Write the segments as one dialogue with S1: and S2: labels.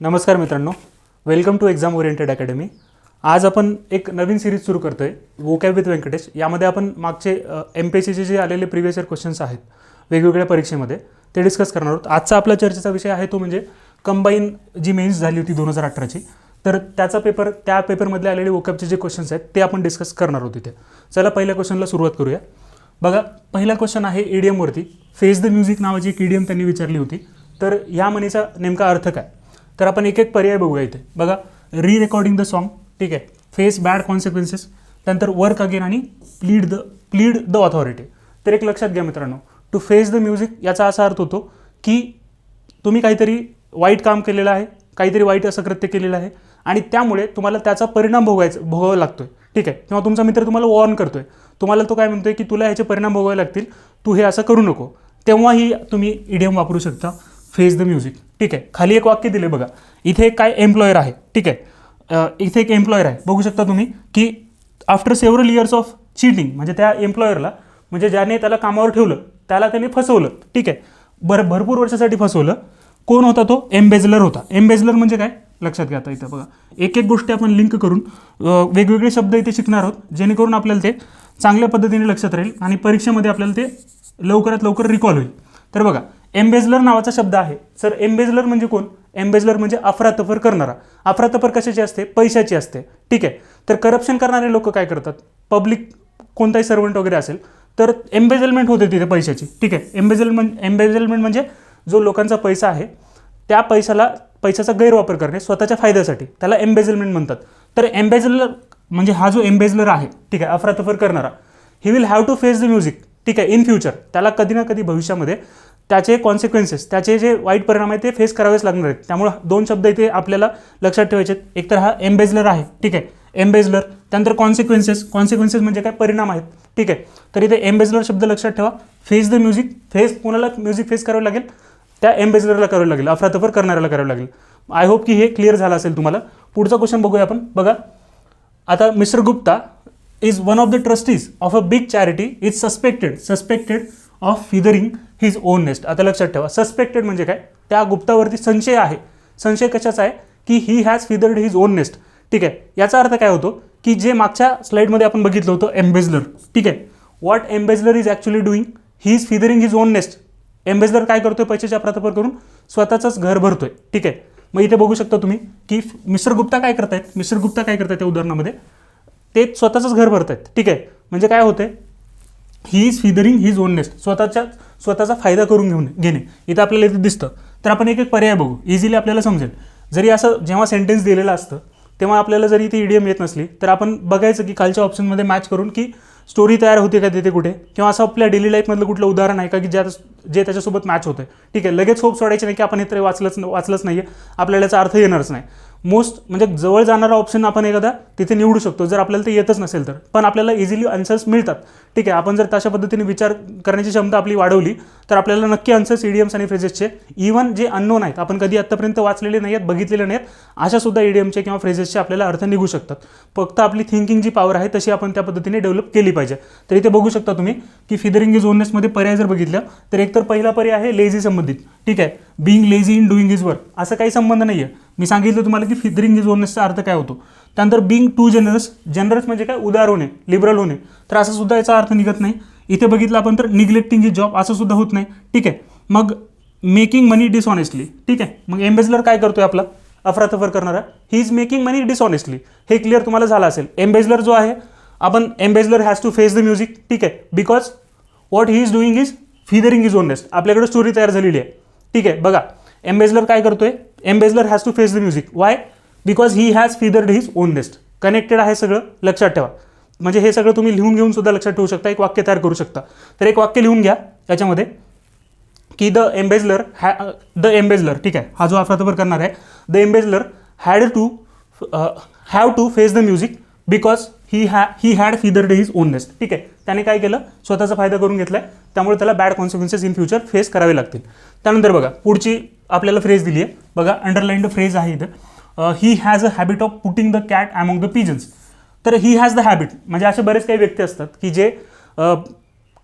S1: नमस्कार मित्रांनो, welcome to exam oriented academy. आज आपण एक नवीन सिरीज सुरू करतो आहे, वोकॅब विथ व्यंकटेश. यामध्ये आपण मागचे MPSCचे जे आलेले प्रिव्हियस इयर क्वेश्चन्स आहेत वेगवेगळ्या परीक्षेमध्ये ते डिस्कस करणार आहोत. आजचा आपला चर्चेचा विषय आहे तो म्हणजे कंबाईन जी मेन्स झाली होती 2018ची, तर त्या पेपरमधले आलेले वोकॅबचे जे क्वेश्चन्स आहेत ते आपण डिस्कस करणार आहोत इथे. चला पहिल्या क्वेश्चनला सुरुवात करूया. बघा, पहिला क्वेश्चन आहे ईडीएमवरती. फेस द म्युझिक नावाची एक ईडीएम त्यांनी विचारली होती. तर या म्हणीचा नेमका अर्थ काय? तर आपण एक एक पर्याय बघूया इथे. बघा, री रेकॉर्डिंग द सॉन्ग, ठीक आहे, फेस बॅड कॉन्सिक्वेन्सेस, त्यानंतर वर्क अगेन आणि प्लीड द ऑथॉरिटी. तर एक लक्षात घ्या मित्रांनो, टू फेस द म्युझिक याचा असा अर्थ होतो की तुम्ही काहीतरी वाईट काम केलेलं आहे, काहीतरी वाईट असं कृत्य केलेलं आहे आणि त्यामुळे तुम्हाला त्याचा परिणाम भोगावा लागतोय, ठीक आहे. किंवा तुमचा मित्र तुम्हाला वॉर्न करतोय, तुम्हाला तो काय म्हणतोय की तुला ह्याचे परिणाम भोगावे लागतील, तू हे असं करू नको. तेव्हाही तुम्ही इडियम वापरू शकता, फेस द म्युझिक, ठीक आहे. खाली एक वाक्य दिले बघा, इथे काय एम्प्लॉयर आहे, ठीक आहे. इथे एक एम्प्लॉयर आहे, बघू शकता तुम्ही की after several years of cheating, म्हणजे त्या एम्प्लॉयरला, म्हणजे ज्याने त्याला कामावर ठेवलं त्याला त्याने फसवलं, ठीक आहे. भरपूर वर्षासाठी फसवलं. कोण होता तो? एम्बेझलर होता. एम्बेझलर म्हणजे काय लक्षात घ्या. आता इथं बघा, एक एक गोष्टी आपण लिंक करून वेगवेगळे शब्द इथे शिकणार आहोत, जेणेकरून आपल्याला ते चांगल्या पद्धतीने लक्षात राहील आणि परीक्षेमध्ये आपल्याला ते लवकरात लवकर रिकॉल होईल. तर बघा, एम्बेझलर नावाचा शब्द आहे. सर एम्बेझलर म्हणजे कोण? एम्बेझलर म्हणजे अफरातफर करणारा. अफरातफर कशाची असते? पैशाची असते, ठीक आहे. तर करप्शन करणारे लोक काय करतात? पब्लिक कोणताही सर्वंट वगैरे असेल तर एम्बेझलमेंट होते तिथे पैशाची, ठीक आहे. एम्बेझलमेंट म्हणजे जो लोकांचा पैसा आहे त्या पैशाचा गैरवापर करणे स्वतःच्या फायद्यासाठी, त्याला एम्बेझलमेंट म्हणतात. तर एम्बेझलर म्हणजे हा जो एम्बेझलर आहे, ठीक आहे, अफरातफर करणारा, he will have to face the music, ठीक आहे, इन फ्युचर. त्याला कधी ना कधी भविष्यामध्ये त्याचे कॉन्सिक्वेन्सेस, त्याचे जे वाईट परिणाम आहेत ते फेस करावेच लागणार आहेत. त्यामुळे दोन शब्द इथे आपल्याला लक्षात ठेवायचे आहेत. एक तर हा एम्बेझलर आहे, ठीक आहे, एम्बेझलर. त्यानंतर कॉन्सिक्वेन्सेस म्हणजे काय? परिणाम आहेत, ठीक आहे. तर इथे एम्बेझलर शब्द लक्षात ठेवा. फेस द म्युझिक, कोणाला म्युझिक फेस करावं लागेल? त्या एम्बेझलरला करावं लागेल, अफरातफर करणाऱ्याला करावं लागेल. आय होप की हे क्लिअर झालं असेल तुम्हाला. पुढचा क्वेश्चन बघूया आपण. बघा, आता mister Gupta is one of the trustees of a big charity is suspected of feathering his own nest. आता लक्षात ठेवा, सस्पेक्टेड म्हणजे काय? त्या गुप्तावरती संशय आहे. संशय कशाचा आहे? की he has feathered his own nest, ठीक आहे. याचा अर्थ काय होतो की जे मागच्या स्लाइडमध्ये आपण बघितलं होतं एम्बेझलर, ठीक आहे. What embezzler is actually doing? He is feathering his own nest. Embezzler काय करतोय? पैशाची अफरातफर करून स्वतःचंच घर भरतोय, ठीक आहे. मग इथे बघू शकता तुम्ही की मिस्टर गुप्ता काय करतायत त्या उदाहरणामध्ये? ते स्वतःचंच घर भरतायत, ठीक आहे. म्हणजे काय होतंय? He is feathering his own nest, स्वतःचा फायदा करून घेणे इथं आपल्याला इथे दिसतं. तर आपण एक एक पर्याय बघू, इझिली आपल्याला समजेल. जरी असं जेव्हा सेंटेन्स दिलेलं असतं तेव्हा आपल्याला जरी ती ईडीएम येत नसली तर आपण बघायचं की खालच्या ऑप्शनमध्ये मॅच करून की स्टोरी तयार होते का तिथे कुठे, किंवा असं आपल्या डेली लाईफमधलं कुठलं उदाहरण आहे का की जे त्याच्यासोबत मॅच होतं, ठीक आहे. लगेच होप सोडायचे नाही की आपण हे वाचलंच नाही आहे, आपल्याला याचा अर्थ येणारच नाही. म्हणजे जवळ जाणारा ऑप्शन आपण एखादा तिथे निवडू शकतो जर आपल्याला ते येतच नसेल तर. पण आपल्याला इझिली आन्सर्स मिळतात, ठीक आहे. आपण जर तशा पद्धतीने विचार करण्याची क्षमता आपली वाढवली तर आपल्याला नक्की आन्सर्स ईडीएम्स आणि फ्रेजेसचे, इव्हन जे अननोन आहेत, आपण कधी आत्तापर्यंत वाचलेले नाही आहेत, बघितलेले नाहीत, अशा सुद्धा ईडीएमचे किंवा फ्रेजेसचे आपल्याला अर्थ निघू शकतात. फक्त आपली थिंकिंग जी पॉवर आहे तशी आपण त्या पद्धतीने डेव्हलप केली पाहिजे. तर इथे बघू शकता तुम्ही की फिदरिंग इज ओननेसमध्ये पर्याय जर बघितलं तर एक तर पहिला पर्याय आहे लेझी संबंधित, ठीक आहे. Being lazy in doing his work, असं काही संबंध नाही आहे. मी सांगितलं तुम्हाला की फिदरिंग इज ओननेसचा अर्थ काय होतो. त्यानंतर बिंग टू जनरस म्हणजे काय? उदार होणे, लिबरल होणे, तर असं सुद्धा याचा अर्थ निघत नाही. इथे बघितलं आपण तर निग्लेक्टिंग हिज जॉब, असं सुद्धा होत नाही, ठीक आहे. मग मेकिंग मनी डिसऑनेस्टली, ठीक आहे. मग एम्बेझलर काय करतोय? आपला अफरातफर करणारा, he is making money dishonestly. हे क्लिअर तुम्हाला झालं असेल. एम्बेझलर जो आहे, आपण embezzler has to face the music, ठीक आहे, because what he is doing is feathering is own nest. आपल्याकडे स्टोरी तयार झालेली आहे, ठीक आहे. बघा, एम्बेझलर काय करतोय? Embezzler has to face the music. Why? Because he has feathered his own nest. Connected आहे सगळं, लक्षात ठेवा. म्हणजे हे सगळं तुम्ही लिहून घेऊन सुद्धा लक्षात ठेवू शकता, एक वाक्य तयार करू शकता. तर एक वाक्य लिहून घ्या याच्यामध्ये की द एम्बेझलर, ठीक आहे, हा जो अफरातफर करणार आहे, the embezzler have to face the music because he had feathered his own nest, ठीक आहे. त्याने काय केलं? स्वतःचा फायदा करून घेतलाय, त्यामुळे त्याला bad consequences in future face करावे लागतील. त्यानंतर बघा, पुढची आपल्याला फ्रेज दिली आहे बघा, अंडरलाईन्ड फ्रेज आहे इथं. He has a habit of putting the cat among the pigeons. तर ही हॅज द हॅबिट म्हणजे असे बरेच काही व्यक्ती असतात की जे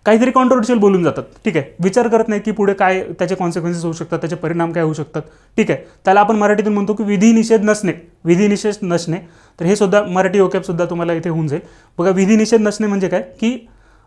S1: काहीतरी कॉन्ट्रोवर्शियल बोलून जातात, ठीक आहे, विचार करत नाही की पुढे काय त्याचे कॉन्सिक्वेन्सेस होऊ शकतात, त्याचे परिणाम काय होऊ शकतात, ठीक आहे. त्याला आपण मराठीतून म्हणतो की विधिनिषेध नसणे, विधिनिषेध नसणे. तर हे सुद्धा मराठी ओकॅबसुद्धा तुम्हाला इथे होऊन जाईल. बघा, विधिनिषेध नसणे म्हणजे काय की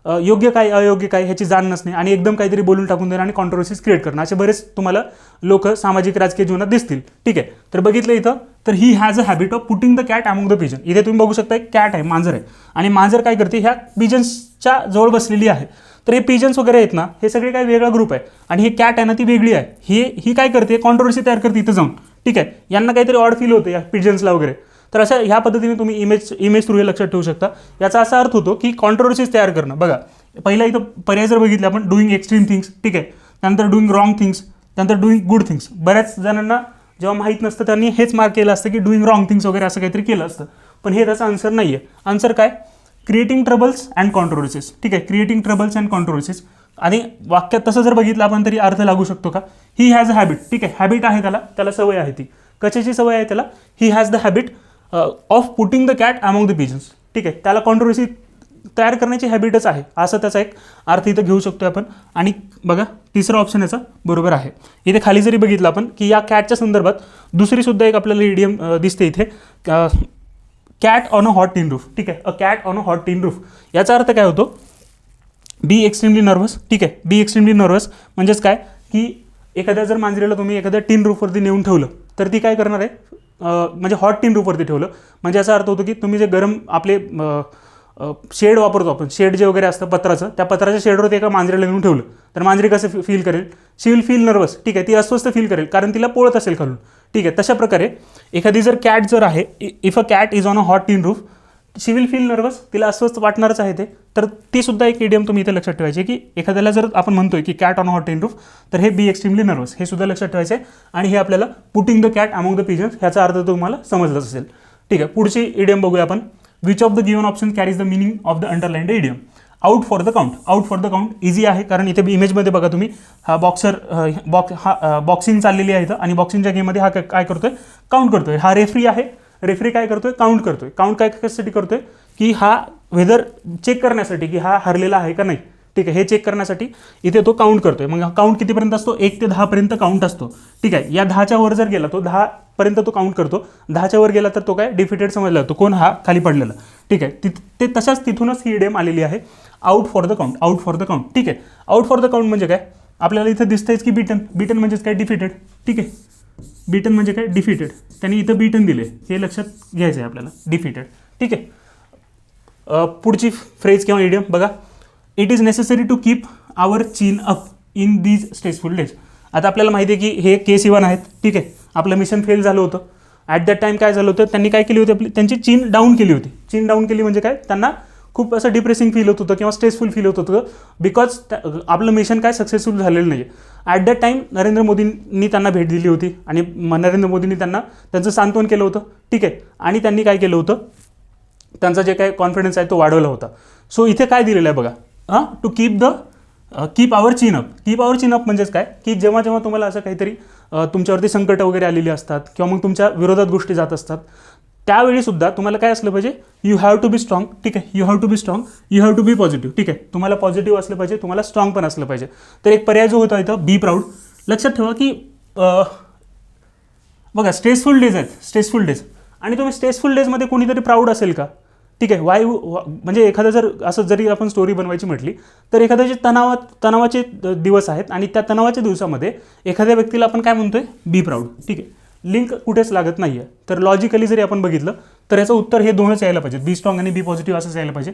S1: योग्य काय अयोग्य काय ह्याची जाण नसणे आणि एकदम काहीतरी बोलून टाकून देणं आणि कॉन्ट्रोवर्सीज क्रिएट करणं, असे बरेच तुम्हाला लोक सामाजिक राजकीय जीवनात दिसतील, ठीक आहे. तर बघितलं इथं, तर he has a habit of putting the cat among the pigeon. इथे तुम्ही बघू शकता एक कॅट आहे, मांजर आहे, आणि मांजर काय करते, ह्या पिजन्सच्या जवळ बसलेली आहे. तर हे पिजन्स वगैरे आहेत ना, हे सगळे काय वेगळा ग्रुप आहे, आणि हे कॅट आहे ना ती वेगळी आहे. ही काय करते, कॉन्ट्रोवर्सी तयार करते इथं जाऊन, ठीक आहे. यांना काहीतरी ऑड फील होतं या पिजन्सला वगैरे. तर अशा ह्या पद्धतीने तुम्ही इमेज थ्रू हे लक्षात ठेवू शकता. याचा असा अर्थ होतो की कॉन्ट्रोवर्सीज तयार करणं. बघा, पहिला इथं पर्याय जर बघितले आपण, डुईंग एक्स्ट्रीम थिंग्स, ठीक आहे, त्यानंतर डुईंग रॉंग थिंग्स, त्यानंतर डुईंग गुड थिंग्स. बऱ्याच जणांना जेव्हा माहीत नसतं त्यांनी हेच मार्क केलं असतं की डुईंग रॉंग थिंग्स वगैरे असं काहीतरी केलं असतं, पण हे त्याचा आन्सर नाही आहे. आन्सर काय, क्रिएटिंग ट्रबल्स अँड कॉन्ट्रोवर्सीज, ठीक आहे, क्रिएटिंग ट्रबल्स अँड कॉन्ट्रोवर्सीज. आणि वाक्यात तसं जर बघितलं आपण तरी अर्थ लागू शकतो का, ही हॅज अ हॅबिट, ठीक आहे, हॅबिट आहे त्याला सवय आहे. ती कशाची सवय आहे त्याला, he has the habit of putting the cat among the pigeons, ठीक आहे, त्याला कॉन्ट्रोवर्सी तयार करण्याची हॅबिटच आहे, असं त्याचा एक अर्थ इथं घेऊ शकतो आपण. आणि बघा, तिसरा ऑप्शन याचा बरोबर आहे. इथे खाली जरी बघितलं आपण की या कॅटच्या संदर्भात दुसरी सुद्धा एक आपल्याला इडियम दिसते इथे, cat on a hot tin roof, ठीक आहे, a cat on a hot tin roof. याचा अर्थ काय होतो, बी एक्स्ट्रीमली नर्वस, ठीक आहे, बी एक्स्ट्रीमली नर्वस म्हणजेच काय की एखाद्या जर मांजरीला तुम्ही एखाद्या टिन रूफवरती नेऊन ठेवलं तर ती काय करणार आहे, म्हणजे हॉट टिन रूफवरती ठेवलं म्हणजे याचा अर्थ होतो की तुम्ही जे गरम आपले शेड वापरतो आपण, शेड जे वगैरे असतं पत्राचं, त्या पत्राच्या शेडवरती एका मांजरीला नेऊन ठेवलं तर मांजरी कसं फील करेल, शी विल फील नर्वस, ठीक आहे, ती अस्वस्थ फील करेल कारण तिला पोळत असेल खालून, ठीक आहे. तशा प्रकारे एखादी जर कॅट जर आहे, if a cat is on a hot tin roof, she will feel nervous, तिला अस्वस्थ वाटणारच आहे ते. तर ती सुद्धा एक इडियम तुम्ही इथे लक्षात ठेवायची की एखाद्याला जर आपण म्हणतोय की cat on hot tin roof, तर हे बी एक्स्ट्रीमली नर्वस, हे सुद्धा लक्षात ठेवायचं आहे. आणि हे आपल्याला putting the cat among the pigeons ह्याचा अर्थ तुम्हाला समजलाच असेल, ठीक आहे. पुढची इडियम बघूया आपण. Which of the given option carries the meaning of the underlined idiom. Out for the count. Out for the count easy आहे कारण इथे इमेजमध्ये बघा तुम्ही, हा बॉक्सिंग चाललेली आहे इथं, आणि बॉक्सिंगच्या गेममध्ये हा काय करतोय, काउंट करतोय. हा रेफरी आहे, रेफरी काय करतोय, काउंट करतोय. काउंट काय कशासाठी करतोय की हा वेदर चेक करण्यासाठी की हा हरलेला आहे का नाही, ठीक आहे, हे चेक करण्यासाठी इथे तो काउंट करतोय. मग काउंट कितीपर्यंत असतो, 1 ते 10 पर्यंत काउंट असतो, ठीक आहे. या 10च्या वर जर गेला तो 10 पर्यंत तो काउंट करतो, 10च्या वर गेला तर तो काय डिफिटेड समजला जातो, कोण, हा खाली पडलेला, ठीक आहे. ते तशाच तिथूनच ही इडियम आलेली आहे, out for the count, out for the count, ठीक आहे. आउट फॉर द काउंट म्हणजे काय, आपल्याला इथं दिसतंयच की बीटन, बीटन म्हणजेच काय, डिफिटेड, ठीक आहे. बीटन म्हणजे काय, डिफिटेड. त्यांनी इथं बीटन दिले हे लक्षात घ्यायचं आहे आपल्याला, डिफिटेड, ठीक आहे. पुढची फ्रेज किंवा इडियम बघा, it is necessary to keep our chin up in these stressful days. आता आपल्याला माहिती आहे की हे केस इवन आहेत, ठीक आहे, आपलं मिशन फेल झालं होतं. ॲट दॅट टाईम काय झालं होतं, त्यांनी काय केली होती, त्यांची चीन डाऊन केली होती. चीन डाऊन केली म्हणजे काय, त्यांना खूप असं डिप्रेसिंग फील होत होतं किंवा स्ट्रेसफुल फील होत होतं, बिकॉज आपलं मिशन काय सक्सेसफुल झालेलं नाही आहे. ॲट दॅट टाईम नरेंद्र मोदींनी त्यांना भेट दिली होती आणि नरेंद्र मोदींनी त्यांचं सांत्वन केलं होतं, ठीक आहे. आणि त्यांनी काय केलं होतं, त्यांचा जे काय कॉन्फिडन्स आहे तो वाढवला होता. सो इथे काय दिलेलं आहे बघा, to keep our chin up. Keep our chin up म्हणजेच काय की जेव्हा जेव्हा तुम्हाला असं काहीतरी तुमच्यावरती संकट वगैरे आलेली असतात किंवा मग तुमच्या विरोधात गोष्टी जात असतात, त्यावेळी सुद्धा तुम्हाला काय असलं पाहिजे, you have to be strong, ठीक आहे, you have to be strong, you have to be positive, ठीक आहे. तुम्हाला पॉझिटिव्ह असलं पाहिजे, तुम्हाला स्ट्रॉंग पण असलं पाहिजे. तर एक पर्याय जो होता इथं, बी प्राऊड. लक्षात ठेवा की बघा, स्ट्रेसफुल डेज आहेत, स्ट्रेसफुल डेज, आणि तुम्ही स्ट्रेसफुल डेजमध्ये कोणीतरी प्राऊड असेल का, ठीक आहे. म्हणजे एखादं जर असं जरी आपण स्टोरी बनवायची म्हटली तर एखाद्याचे तणावाचे दिवस आहेत आणि त्या तणावाच्या दिवसामध्ये एखाद्या व्यक्तीला आपण काय म्हणतोय, बी प्राऊड, ठीक आहे. लिंक कुठेच लागत नाही आहे. तर लॉजिकली जरी आपण बघितलं तर याचं उत्तर हे दोनच यायला पाहिजे, बी स्ट्रॉंग आणि बी पॉझिटिव्ह असंच यायला पाहिजे.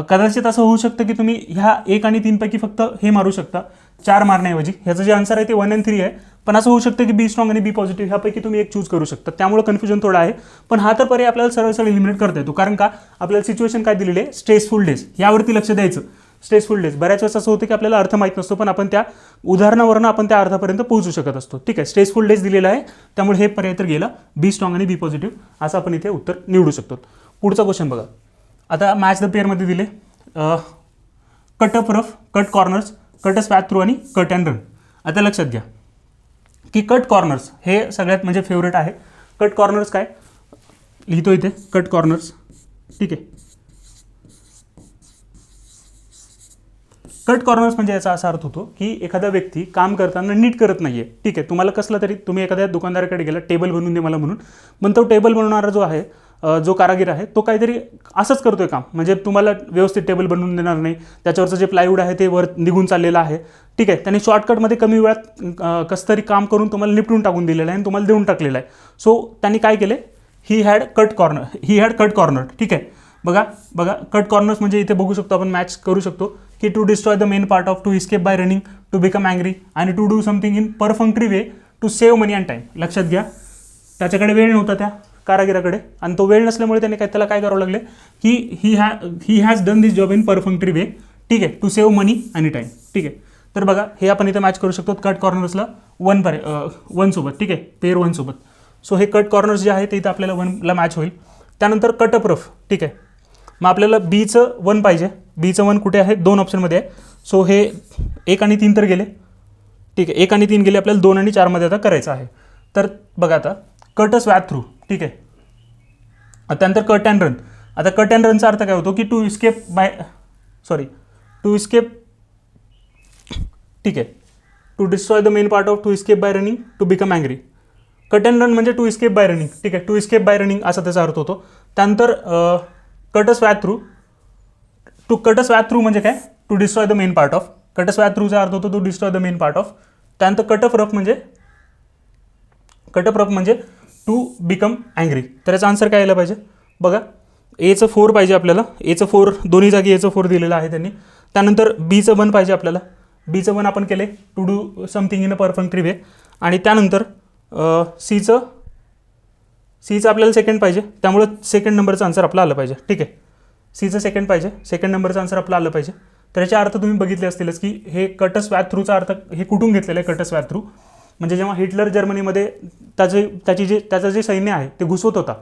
S1: कदाचित असं होऊ शकतं की तुम्ही ह्या 1 आणि 3 पैकी फक्त हे मारू शकता, 4 मारण्याऐवजी. ह्याचं जे आन्सर आहे ते 1 and 3 आहे, पण असं होऊ शकतं की बी स्ट्रॉंग आणि बी पॉझिटिव्ह ह्यापैकी तुम्ही एक चूज करू शकता. त्यामुळे कन्फ्युजन थोडं आहे, पण हा तर पर्याय आपल्याला सरळ सरळ एलिमिनेट करता येतो. कारण का, आपल्याला सिच्युएशन काय दिलेली आहे, स्ट्रेसफुल डेज, यावरती लक्ष द्यायचं. स्ट्रेसफुल डेज बऱ्याच वेळेस असं होतं की आपल्याला अर्थ माहीत नसतो, पण आपण त्या उदाहरणावरून आपण त्या अर्थापर्यंत पोहोचू शकत असतो, ठीक आहे. स्ट्रेसफुल डेज दिलेला आहे, त्यामुळे हे पर्याय तर गेला, बी स्ट्रॉंग आणि बी पॉझिटिव्ह असं आपण इथे उत्तर निवडू शकतो. पुढचा क्वेश्चन बघा. आता मॅच द पेअरमध्ये दिले, cut up rough, cut corners, cut a swath through आणि कट अँड रन. आता लक्षात घ्या की कट कॉर्नर्स हे सगळ्यात म्हणजे फेवरेट आहे. कट कॉर्नर्स काय लिहितो इथे, कट कॉर्नर्स, ठीक आहे. कट कॉर्नर्स म्हणजे याचा असा अर्थ होतो की एखादा व्यक्ती काम करताना नीट करत नाही आहे. ठीक आहे, तुम्हाला कसला तरी तुम्ही एखाद्या दुकानदाराकडे गेला, टेबल बनवून दे मला म्हणून, पण तो टेबल बनवणारा जो आहे, जो कारागीर आहे, तो काहीतरी असंच करतोय काम, म्हणजे तुम्हाला व्यवस्थित टेबल बनवून देणार नाही, त्याच्यावरचं जे प्लायवूड आहे ते वर निघून चाललेलं आहे. ठीक आहे, त्याने शॉर्टकटमध्ये कमी वेळात कसं तरी काम करून तुम्हाला निपटून टाकून दिलेलं आहे आणि तुम्हाला देऊन टाकलेलं आहे. सो त्यांनी काय केले, ही हॅड कट कॉर्नर. ठीक आहे, बघा कट कॉर्नर्स म्हणजे इथे बघू शकतो आपण, मॅच करू शकतो की to destroy the main part of, to escape by running, to become angry आणि to do something in perfunctory way to save money and time. लक्षात घ्या, त्याच्याकडे वेळ नव्हता त्या कारागिराकडे, आणि तो वेळ नसल्यामुळे त्याने त्याला काय करावं लागले की he has done this job in perfunctory way. ठीक आहे, टू सेव्ह मनी आणि टाईम. ठीक आहे, तर बघा हे आपण इथे मॅच करू शकतो कट कॉर्नर्सला वन सोबत. ठीक आहे, पेअर वन सोबत. सो हे कट कॉर्नर्स जे आहे ते इथं आपल्याला वनला मॅच होईल. त्यानंतर कटअप रफ. ठीक आहे, मग आपल्याला बीचं वन पाहिजे. बीचं वन कुठे आहे, 2 ऑप्शनमध्ये आहे. सो हे 1 आणि 3 तर गेले. ठीक आहे, 1 आणि 3 गेले, आपल्याला 2 आणि 4मध्ये आता करायचं आहे. तर बघा आता कट अ स्वॅथ थ्रू. ठीक आहे, त्यानंतर कट अँड रन. आता कट अँड रनचा अर्थ काय होतो की टू इस्केप. ठीक आहे, to destroy the main part of, to escape by running, to become angry. Cut and run म्हणजे टू इस्केप बाय रनिंग. ठीक आहे, टू इस्केप बाय रनिंग असा त्याचा अर्थ होतो. त्यानंतर cut a swath through. Cut a swath through म्हणजे काय, to destroy the main part of. Cut a swath थ्रूचा अर्थ होतो to destroy the main part of. त्यानंतर कट अप रफ म्हणजे टू बिकम अँग्री. तर याचा आन्सर काय यायला पाहिजे, बघा एचं 4 पाहिजे आपल्याला. एचं 4 दोन्ही जागी एचं 4 दिलेलं आहे त्यांनी. त्यानंतर बीचं 1 पाहिजे आपल्याला. बीचं 1 आपण केले, टू डू समथिंग इन अ परफंक्टरी वे. आणि त्यानंतर सीचं आपल्याला सेकंड पाहिजे, त्यामुळं सेकंड नंबरचं आन्सर आपलं आलं पाहिजे. ठीक आहे, सीचं सेकंड पाहिजे, सेकंड नंबरचं आन्सर आपलं आलं पाहिजे. तर याचा अर्थ तुम्ही बघितले असतीलच की हे कट अ स्वॅथ थ्रूचा अर्थ हे कुठून घेतलेलं आहे. कट अ स्वॅथ थ्रू म्हणजे जेव्हा हिटलर जर्मनीमध्ये त्याचं जे सैन्य आहे ते घुसवत होता.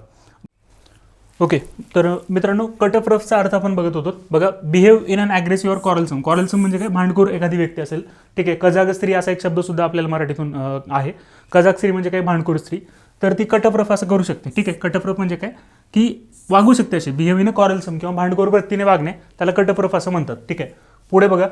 S1: ओके, तर मित्रांनो कटअप रफचा अर्थ आपण बघत होतो. बघा, behave in an aggressive or quarrelsome म्हणजे काय, भांडखोर एखादी व्यक्ती असेल. ठीक आहे, कजाग स्त्री असा एक शब्दसुद्धा आपल्याला मराठीतून आहे. कजाग स्त्री म्हणजे काय, भांडखोर स्त्री. तर ती कटअप रफ असं करू शकते. ठीक आहे, कटअप रफ म्हणजे काय की वागू शकते अशी, बिहेव इन अ कॉरलसम किंवा भांडखोर वृत्तीने वागणे, त्याला कटअप रफ असं म्हणतात. ठीक आहे, पुढे बघा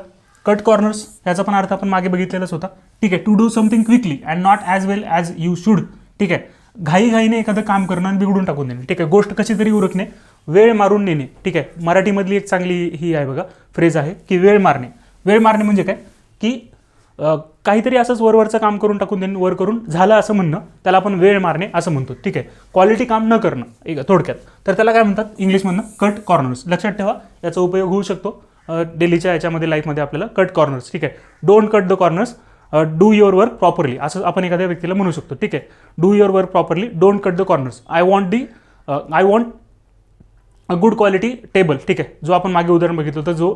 S1: कट कॉर्नर्स, याचा पण अर्थ आपण मागे बघितलेलाच होता. ठीक आहे, to do something quickly and not as well as you should. ठीक आहे, घाईघाईने एखादं काम करणं आणि बिघडून टाकून देणे. ठीक आहे, गोष्ट कशी तरी उरकणे, वेळ मारून नेणे. ठीक आहे, मराठीमधली एक चांगली ही आहे बघा, फ्रेज आहे की वेळ मारणे. वेळ मारणे म्हणजे काय की काहीतरी असंच वरवरचं काम करून टाकून देणं, वर करून झालं असं म्हणणं, त्याला आपण वेळ मारणे असं म्हणतो. ठीक आहे, क्वालिटी काम न करणं एक थोडक्यात, तर त्याला काय म्हणतात इंग्लिशमधनं कट कॉर्नर्स. लक्षात ठेवा, याचा उपयोग होऊ शकतो डेलीच्या याच्यामध्ये, लाईफमध्ये आपल्याला. Cut corners. ठीक आहे, don't cut the corners, do your work properly असं आपण एखाद्या व्यक्तीला म्हणू शकतो. ठीक आहे, do your work properly, don't cut the corners. I want a good quality table. ठीक आहे, जो आपण मागे उदाहरण बघितलं होतं, जो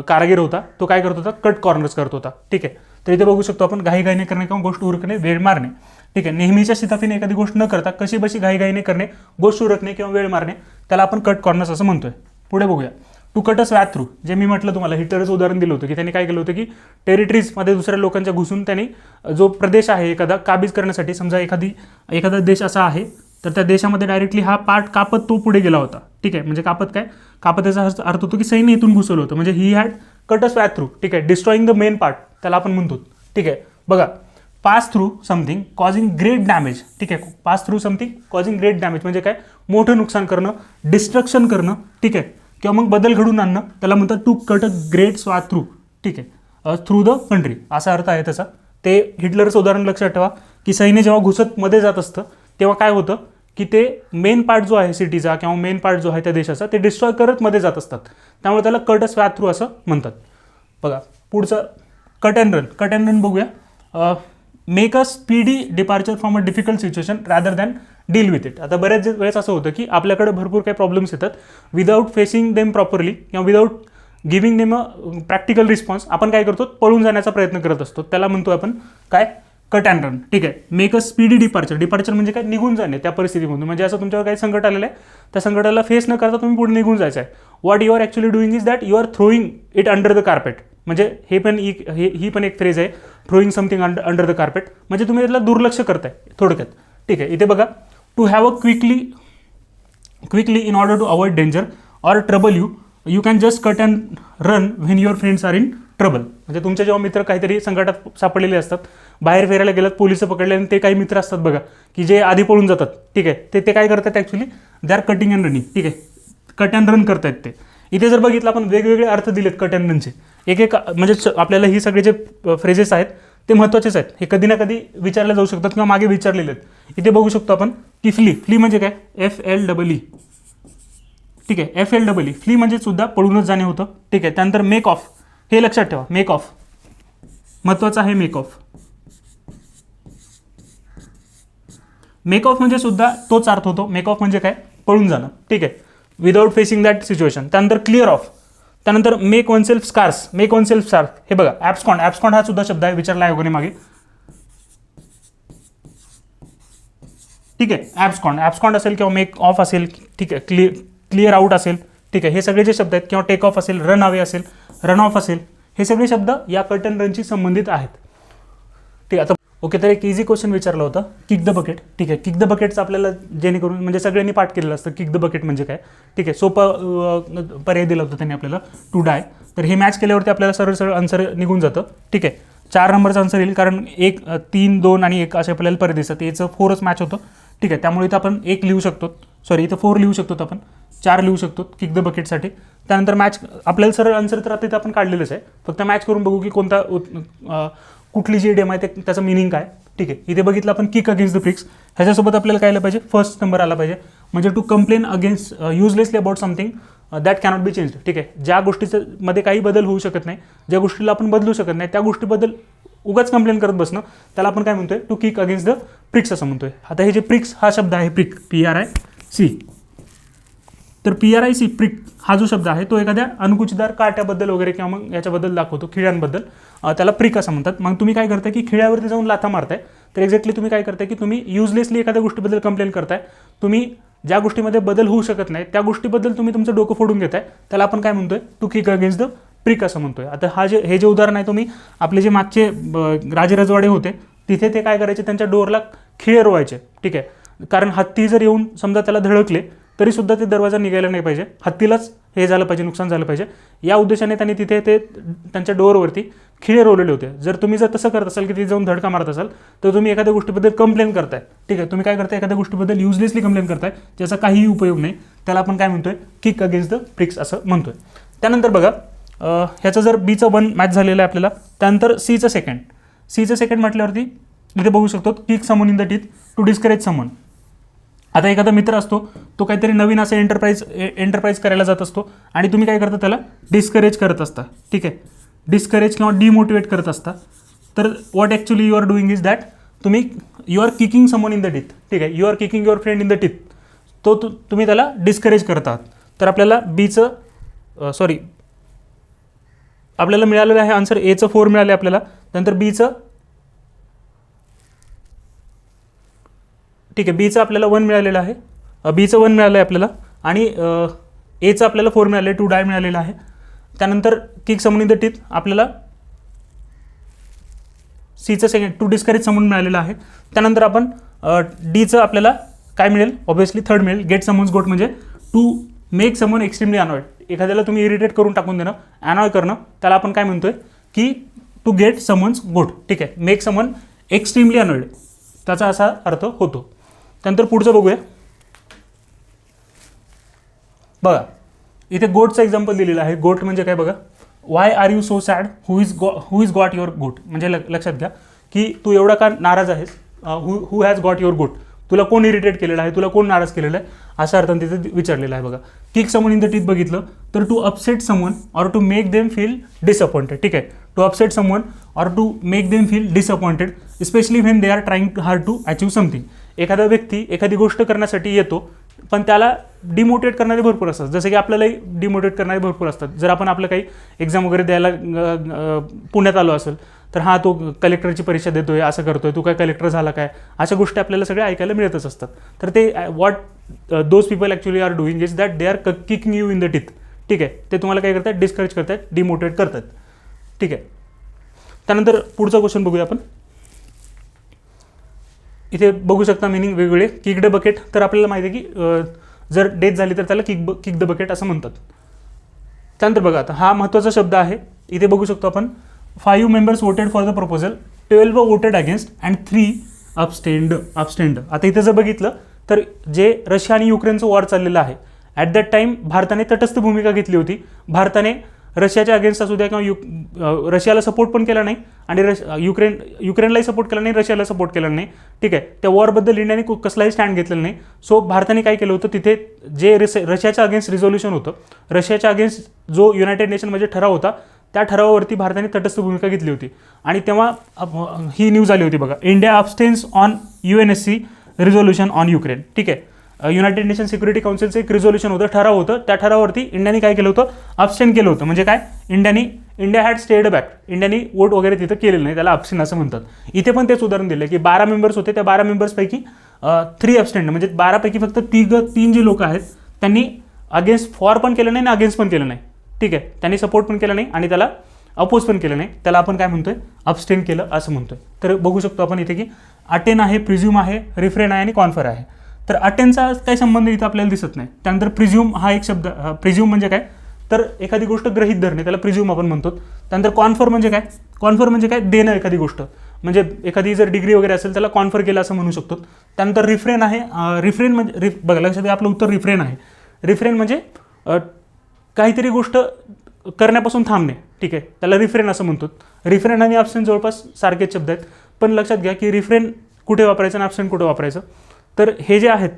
S1: कारागीर होता तो काय करत होता, कट कॉर्नर्स करत होता. ठीक आहे, तर इथे बघू शकतो आपण घाईघाईने करणे किंवा गोष्ट उरकणे, वेळ मारणे. ठीक आहे, नेहमीच्या शिताफीने एखादी गोष्ट न करता कशी बशी घाईघाईने करणे, गोष्ट उरकणे किंवा वेळ मारणे, त्याला आपण कट कॉर्नर्स असं म्हणतोय. पुढे बघूया to cut a swath through. जे मी म्हटलं तुम्हाला, हिटलरचं उदाहरण दिलं होतं की त्यांनी काय केलं होतं की टेरिटरीजमध्ये दुसऱ्या लोकांच्या घुसून त्यांनी जो प्रदेश आहे एखादा काबीज करण्यासाठी, समजा एखादा देश असा आहे तर त्या देशामध्ये डायरेक्टली हा पार्ट कापत तो पुढे गेला होता. ठीक आहे, म्हणजे कापत याचा अर्थ होतो की सैन्य इथून घुसवलं होतं, म्हणजे he had cut a swath through. ठीक आहे, डिस्ट्रॉईंग द मेन पार्ट त्याला आपण म्हणतो. ठीक आहे, बघा pass through something causing great damage. ठीक आहे, pass through something causing great damage म्हणजे काय, मोठं नुकसान करणं, डिस्ट्रक्शन करणं. ठीक आहे, किंवा मग बदल घडून आणणं, त्याला म्हणतात to cut a great swath through. ठीक आहे, थ्रू द कंट्री असा अर्थ आहे त्याचा. ते हिटलरचं उदाहरण लक्षात ठेवा की सैन्य जेव्हा घुसत मध्ये जात असतं तेव्हा काय होतं की ते मेन पार्ट जो आहे सिटीचा किंवा मेन पार्ट जो आहे त्या देशाचा ते डिस्ट्रॉय करत मध्ये जात असतात, त्यामुळे त्याला कट अ स्वॅथ थ्रू असं म्हणतात. बघा पुढचं cut and run. Cut and run बघूया. Make a speedy departure from a difficult situation rather than deal with it. आता बऱ्याच वेळेस असं होतं की आपल्याकडे भरपूर काही प्रॉब्लेम्स येतात, विदाऊट फेसिंग देम प्रॉपरली किंवा without giving them a practical response आपण काय करतो, पळून जाण्याचा प्रयत्न करत असतो, त्याला म्हणतो आपण काय, कट अँड रन. ठीक आहे, मेक अ स्पीडी डिपार्चर म्हणजे काय, निघून जाणे त्या परिस्थितीमधून. म्हणजे असं तुमच्यावर काही संकट आलेलं आहे, त्या संकटाला फेस न करता तुम्ही पुढे निघून जायचं आहे. What you are actually doing is that you are throwing it under the carpet. म्हणजे ही पण एक फ्रेज आहे, throwing something under the carpet, म्हणजे तुम्ही त्याला दुर्लक्ष करताय थोडक्यात. ठीक आहे, इथे बघा to have a quickly in order to avoid danger or trouble you you can just cut and run when your friends are in trouble. म्हणजे तुमचे जेव्हा मित्र काहीतरी संकटात सापडलेले असतात, बाहेर फिरायला गेलात, पोलिस पकडले, आणि ते काही मित्र असतात बघा की जे आधी पळून जातात, ठीक आहे, ते काय करतात actually, they are cutting and running, ठीक आहे, कट अँड रन करतायत ते. इथे जर बघितलं आपण वेगवेगळे अर्थ दिलेत कट अँड रनचे, एक म्हणजे आपल्याला ही सगळे जे फ्रेजेस आहेत ते महत्त्वाचेच आहेत, हे कधी ना कधी विचारले जाऊ शकतात किंवा मागे विचारलेले आहेत. इथे बघू शकतो आपण की फ्ली म्हणजे काय, FLEE, ठीक आहे, FLEE, फ्ली म्हणजे सुद्धा पळूनच जाणे होतं, ठीक आहे. त्यानंतर मेक ऑफ, हे लक्षात ठेवा, मेक ऑफ महत्त्वाचं आहे. मेक ऑफ म्हणजे सुद्धा तोच अर्थ होतो. मेक ऑफ म्हणजे काय, पळून जाणं, ठीक आहे, विदाउट फेसिंग दॅट सिच्युएशन. त्यानंतर क्लिअर ऑफ, त्यानंतर मेक वन सेल्फ स्कार्स, हे बघा ॲब्स्कॉन्ड हा सुद्धा शब्द आहे, विचारला आहे मागे, ठीक आहे. ॲब्स्कॉन्ड असेल किंवा मेक ऑफ असेल, ठीक आहे, क्लिअर आउट असेल, ठीक आहे, हे सगळे जे शब्द आहेत, किंवा टेक ऑफ असेल, रन अवे असेल, रन ऑफ असेल, हे सगळे शब्द या कट अँड रनशी संबंधित आहेत, ठीक आहे. आता ओके, तर एक इझी क्वेश्चन विचारला होता, किक द बकेट, ठीक आहे. किक द बकेटचं आपल्याला जेणेकरून म्हणजे सगळ्यांनी पाठ केलेलं असतं, किक द बकेट म्हणजे काय, ठीक आहे. सोपं पर्याय दिला होता त्यांनी आपल्याला, टू डाय. तर हे मॅच केल्यावरती आपल्याला सरळ आन्सर निघून जातं, ठीक आहे. 4 नंबरचं आन्सर येईल, कारण 1, 3, 2 आणि 1 असे आपल्याला पर्याय दिसतात, याचं 4च मॅच होतं, ठीक आहे. त्यामुळे इथं आपण 1 लिहू शकतो, सॉरी इथं 4 लिहू शकतो, आपण 4 लिहू शकतो किक द बकेटसाठी. त्यानंतर मॅच आपल्याला सरळ आन्सर तर आता इथं आपण काढलेलंच आहे, फक्त मॅच करून बघू की कोणता कुठली जी इडियम आहे ते त्याचं मिनिंग काय, ठीक आहे. इथे बघितलं आपण किक अगेन्स्ट द प्रिक्स, ह्याच्यासोबत आपल्याला काय आलं पाहिजे, फर्स्ट नंबर आला पाहिजे, म्हणजे to complain against uselessly about something that cannot be change, ठीक आहे. ज्या गोष्टीचं मध्ये काही बदल होऊ शकत नाही, ज्या गोष्टीला आपण बदलू शकत नाही, त्या गोष्टीबद्दल उगाच कंप्लेन करत बसणं, त्याला आपण काय म्हणतोय, to kick against the pricks असं म्हणतोय. आता हे जे प्रिक्स हा शब्द आहे, प्रिक, PRIC, तर PRIC, प्रिक हा जो शब्द आहे तो एखाद्या अनुकुचीदार काट्याबद्दल वगैरे किंवा मग याच्याबद्दल दाखवतो, खिळ्यांबद्दल, त्याला प्रिक असं म्हणतात. मग तुम्ही काय करताय की खिळ्यावरती जाऊन लाथा मारताय, तर एक्झॅक्टली तुम्ही काय करताय की तुम्ही युजलेसली एखाद्या गोष्टीबद्दल कंप्लेन करताय, तुम्ही ज्या गोष्टीमध्ये बदल होऊ शकत नाही त्या गोष्टीबद्दल तुम्ही तुमचं डोकं फोडून घेताय, त्याला आपण काय म्हणतोय, to kick against the prick असं म्हणतोय. आता हे जे उदाहरण आहे, तुम्ही आपले जे मागचे राजवाडे होते तिथे ते काय करायचे, त्यांच्या डोरला खिळे रोवायचे, ठीक आहे. कारण हत्ती जर येऊन समजा त्याला धडकले तरी सुद्धा ते दरवाजा निघायला नाही पाहिजे, हत्तीलाच हे झालं पाहिजे, नुकसान झालं पाहिजे, या उद्देशाने त्यांनी तिथे ते त्यांच्या डोअरवरती खिळे रोवलेले होते. तुम्ही जर तसं करत असाल की तिथे जाऊन धडका मारत असाल, तर तुम्ही एखाद्या गोष्टीबद्दल कंप्लेन करताय, ठीक आहे. तुम्ही काय करताय, एखाद्या गोष्टीबद्दल युजलेसली कंप्लेन करताय ज्याचा काहीही उपयोग नाही, त्याला आपण काय म्हणतोय, किक अगेन्स्ट द प्रिक्स असं म्हणतोय. त्यानंतर बघा, ह्याचं जर Bचं 1 मॅच झालेलं आहे आपल्याला, त्यानंतर Cचं सेकंड म्हटल्यावरती इथे बघू शकतो, kick someone in the teeth, to discourage someone. आता एखादा मित्र असतो, तो काहीतरी नवीन असं एंटरप्राइज करायला जात असतो आणि तुम्ही काय करता, त्याला डिस्करेज करत असता, ठीक आहे, डिस्करेज किंवा डिमोटिवेट करत असता. तर what actually you are doing is that, you are kicking someone in the teeth, ठीक आहे, you are kicking your friend in the teeth, तुम्ही त्याला डिस्करेज करतात. तर आपल्याला आपल्याला मिळालेलं आहे आन्सर, Aचं 4 मिळाले आपल्याला, नंतर Bचं, ठीक आहे, Bचं आपल्याला 1 मिळालेलं आहे, Bचं 1 मिळालं आहे आपल्याला, आणि Aचं आपल्याला 4 मिळाले, 2 डाय मिळालेलं आहे. त्यानंतर kick someone in the teeth आपल्याला Cचं सेकंड, टू डिस्करेज समन मिळालेलं आहे. त्यानंतर आपण Dचं आपल्याला काय मिळेल, ऑब्व्हियसली 3rd मिळेल, गेट समन्स गोट, म्हणजे टू मेक समन एक्स्ट्रीमली अनॉयड, एखाद्याला तुम्ही इरिटेट करून टाकून देणं, अनॉय करणं, त्याला आपण काय म्हणतोय की टू गेट समन्स गोट, ठीक आहे, मेक समन एक्स्ट्रीमली अनॉयड, त्याचा असा अर्थ होतो. त्यानंतर पुढचं बघूया, बघा इथे गोटचं एक्झाम्पल दिलेलं आहे. गोट म्हणजे काय बघा, why are you so sad, who is got your goat, म्हणजे लक्षात घ्या की तू एवढा का नाराज आहेस, हु हॅज गॉट युअर गोट, तुला कोण इरिटेट केलेलं आहे, तुला कोण नाराज केलेलं आहे, अशा अर्थाने तिथे विचारलेलं आहे. बघा, kick someone in the teeth बघितलं तर to upset someone or to make them feel disappointed, ठीक आहे, to upset someone or to make them feel disappointed, especially when they are trying hard to achieve something. एखादा व्यक्ती एखादी गोष्ट करण्यासाठी येतो, पण त्याला डिमोटिवेट करणारे भरपूर असतात, जसं की आपल्यालाही डिमोटिवेट करणारे भरपूर असतात. जर आपण आपलं काही एक्झाम वगैरे द्यायला पुण्यात आलो असेल, तर हा तो कलेक्टरची परीक्षा देतोय, असं करतोय, तू काय कलेक्टर झाला काय, अशा गोष्टी आपल्याला सगळ्या ऐकायला मिळतच असतात. तर ते what those people actually are doing is that they are kicking you in the teeth, ठीक आहे, ते तुम्हाला काय करतात, डिस्करेज करतात, डिमोटिवेट करतात, ठीक आहे. त्यानंतर पुढचा क्वेश्चन बघूया आपण. इथे बघू शकता मिनिंग वेगवेगळे. किक द बकेट, तर आपल्याला माहिती आहे की जर डेथ झाली तर त्याला किक द बकेट असं म्हणतात. त्यानंतर बघा आता हा महत्त्वाचा शब्द आहे, इथे बघू शकतो आपण 5 members voted for the proposal, 12 voted against and 3 अबस्टेंड. आता इथे जर बघितलं तर जे रशिया आणि युक्रेनचं वॉर चाललेलं आहे ॲट दॅट टाईम भारताने तटस्थ भूमिका घेतली होती. भारताने रशियाच्या अगेन्स्ट असू द्या किंवा रशियाला सपोर्ट पण केला नाही आणि युक्रेनलाही सपोर्ट केला नाही, रशियाला सपोर्ट केला नाही. ठीक आहे, त्या वॉरबद्दल इंडियाने कसलाही स्टँड घेतलेला नाही. सो भारताने काय केलं होतं, तिथे जे रशियाच्या अगेन्स्ट रिझोल्युशन होतं, रशियाच्या अगेन्स्ट जो युनायटेड नेशनमध्ये ठराव होता, त्या ठरावावरती भारताने तटस्थ भूमिका घेतली होती. आणि तेव्हा ही न्यूज आली होती बघा, India abstains on UNSC resolution on Ukraine. ठीक आहे, युनायटेड नेशन सिक्युरिटी काउन्सिलचं एक रिझोल्युशन होतं, ठराव होतं, त्या ठरावावरती इंडियाने काय केलं होतं, अबस्टेन केलं होतं. म्हणजे काय, इंडिया हॅड स्टेड बॅक, इंडियाने वोट वगैरे तिथं केलेलं नाही, त्याला अबस्टेन असं म्हणतात. इथे पण तेच उदाहरण दिलं की 12 मेंबर्स होते, त्या 12 मेंबर्सपैकी 3 अबस्टेंड, म्हणजे 12पैकी फक्त 3 जे लोक आहेत त्यांनी अगेन्स्ट फॉर पण केलं नाही आणि अगेन्स्ट पण केलं नाही. ठीक आहे, त्यांनी सपोर्ट पण केलं नाही आणि त्याला अपोज पण केलं नाही, त्याला आपण काय म्हणतोय, अबस्टेन केलं असं म्हणतोय. तर बघू शकतो आपण इथे की अटेन आहे, प्रिझ्यूम आहे, रिफ्रेन आहे आणि कॉन्फर आहे. तर अटेनचा काही संबंध इथं आपल्याला दिसत नाही. त्यानंतर प्रिझ्यूम हा एक शब्द, प्रिझ्यूम म्हणजे काय, तर एखादी गोष्ट गृहीत धरणे, त्याला प्रिझ्यूम आपण म्हणतो. त्यानंतर कॉन्फर म्हणजे काय, कॉन्फर म्हणजे काय, देणं एखादी गोष्ट, म्हणजे एखादी जर डिग्री वगैरे असेल त्याला कॉन्फर केलं असं म्हणू शकतो. त्यानंतर रिफ्रेन आहे, रिफ्रेन म्हणजे बघा लक्षात घ्या, आपलं उत्तर रिफ्रेन आहे. रिफ्रेन म्हणजे काहीतरी गोष्ट करण्यापासून थांबणे. ठीक आहे, त्याला रिफ्रेन असं म्हणतो. रिफ्रेन आणि अबस्टेन जवळपास सारखेच शब्द आहेत, पण लक्षात घ्या की रिफ्रेन कुठे वापरायचं आणि अबस्टेन कुठे वापरायचं. तर हे जे आहेत,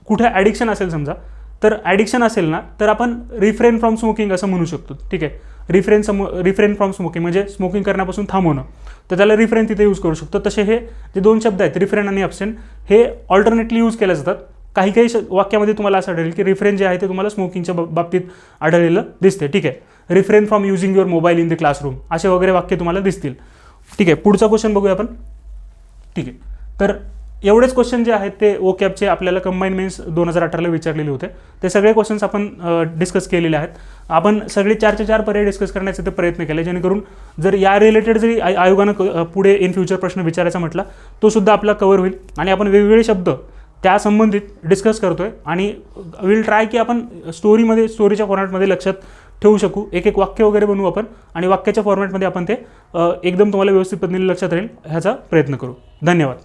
S1: कुठे ॲडिक्शन असेल समजा, तर ॲडिक्शन असेल ना, तर आपण रिफ्रेन फ्रॉम स्मोकिंग असं म्हणू शकतो. ठीक आहे, रिफ्रेन फ्रॉम स्मोकिंग म्हणजे स्मोकिंग करण्यापासून थांबवणं, तर त्याला रिफ्रेन तिथे यूज करू शकतो. तसे हे जे 2 शब्द आहेत, रिफ्रेन आणि अबस्टेन, हे ऑल्टरनेटली यूज केले जातात. काही वाक्यामध्ये तुम्हाला असं आढळेल की रिफ्रेन जे आहे ते तुम्हाला स्मोकिंगच्या बाबतीत आढळलेलं दिसते. ठीक आहे, refrain from using your mobile in the classroom, असे वगैरे वाक्य तुम्हाला दिसतील. ठीक आहे, पुढचा क्वेश्चन बघूया आपण. ठीक आहे, तर एवढेच क्वेश्चन जे आहेत ते ओकॅबचे आपल्याला कंबाईन मेन्स 2018ला विचारलेले होते. ते सगळे क्वेश्चन्स आपण डिस्कस केलेले आहेत. आपण सगळे 4चे 4 पर्याय डिस्कस करण्याचे ते प्रयत्न केले, जेणेकरून जर या रिलेटेड जरी आयोगानं पुढे इन फ्युचर प्रश्न विचारायचा म्हटला, तो सुद्धा आपला कव्हर होईल. आणि आपण वेगवेगळे शब्द त्या संबंधित डिस्कस करतोय आणि विल ट्राय की आपण स्टोरीच्या फॉर्मॅटमध्ये लक्षात ठेवू शकू. एक वाक्य वगैरे बनवू आपण आणि वाक्याच्या फॉर्मॅटमध्ये आपण ते एकदम तुम्हाला व्यवस्थित पद्धतीने लक्षात राहील ह्याचा प्रयत्न करू. धन्यवाद.